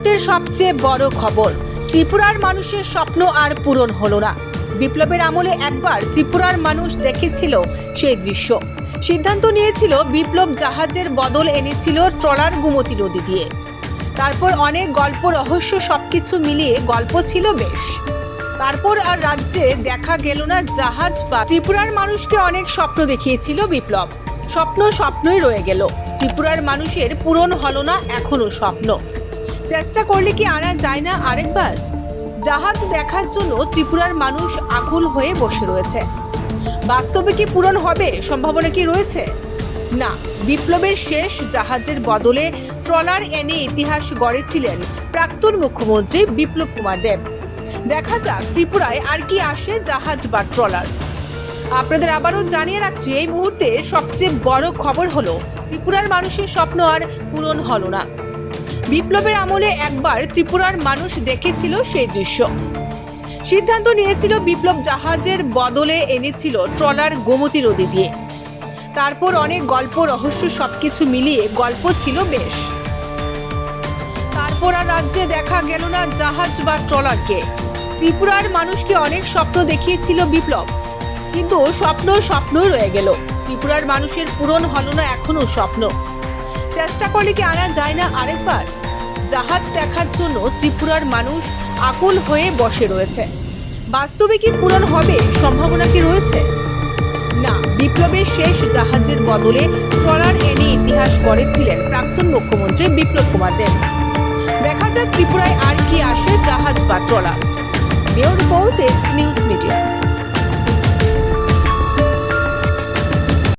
সবচেয়ে বড় খবর, ত্রিপুরার মানুষের স্বপ্ন আর পূরণ হলো না। বিপ্লবের আমলে একবার ত্রিপুরার মানুষ দেখেছিল সেই দৃশ্য। সিদ্ধান্ত নিয়েছিল বিপ্লব জাহাজের বদল এনেছিল ট্রলার গোমতী নদী দিয়ে। তারপর অনেক গল্প রহস্য সবকিছু মিলিয়ে গল্প ছিল বেশ। তারপর আর রাজ্যে দেখা গেল না জাহাজ বা ত্রিপুরার মানুষকে অনেক স্বপ্ন দেখিয়েছিল বিপ্লব। স্বপ্নই রয়ে গেল। ত্রিপুরার মানুষের পূরণ হলো না এখনো স্বপ্ন। চেষ্টা করলে কি আনা যায় না আরেকবার? জাহাজ দেখার জন্য ত্রিপুরার মানুষ আকুল হয়ে বসে রয়েছে। বাস্তবে কি পূরণ হবে? সম্ভাবনা কি রয়েছে? না, বিপ্লবের শেষ জাহাজের বদলে ট্রলার এনে ইতিহাস গড়েছিলেন প্রাক্তন মুখ্যমন্ত্রী বিপ্লব কুমার দেব। দেখা যাক ত্রিপুরায় আর কি আসে জাহাজ বা ট্রলার। আপনাদের আবারও জানিয়ে রাখছি, এই মুহূর্তে সবচেয়ে বড় খবর হলো ত্রিপুরার মানুষের স্বপ্ন আর পূরণ হলো না। বিপ্লবের আমলে একবার ত্রিপুরার মানুষ দেখেছিল সেই দৃশ্য। সিদ্ধান্ত নিয়েছিল বিপ্লব জাহাজের বদলে এনেছিল ট্রলার গোমতী নদী দিয়ে। তারপর অনেক গল্প রহস্য সবকিছু মিলিয়ে গল্প ছিল বেশ। তারপর আর রাজ্যে দেখা গেল না জাহাজ বা ট্রলারকে। ত্রিপুরার মানুষকে অনেক স্বপ্ন দেখিয়েছিল বিপ্লব, কিন্তু স্বপ্নই রয়ে গেল। ত্রিপুরার মানুষের পূরণ হলো না এখনো স্বপ্ন। চেষ্টা করলে কি আনা যায় না আরেকবার? জাহাজ দেখার জন্য ত্রিপুরার মানুষ আকুল হয়ে বসে রয়েছে। বাস্তবে কি পূরণ হবে? সম্ভাবনা কি রয়েছে? না, বিপ্লবের শেষ জাহাজের বদলে ট্রলার এনে ইতিহাস গড়েছিলেন প্রাক্তন মুখ্যমন্ত্রী বিপ্লব কুমার দেব। দেখা যাক ত্রিপুরায় আর কি আসে জাহাজ বা trawler. Bureau report, ST news media.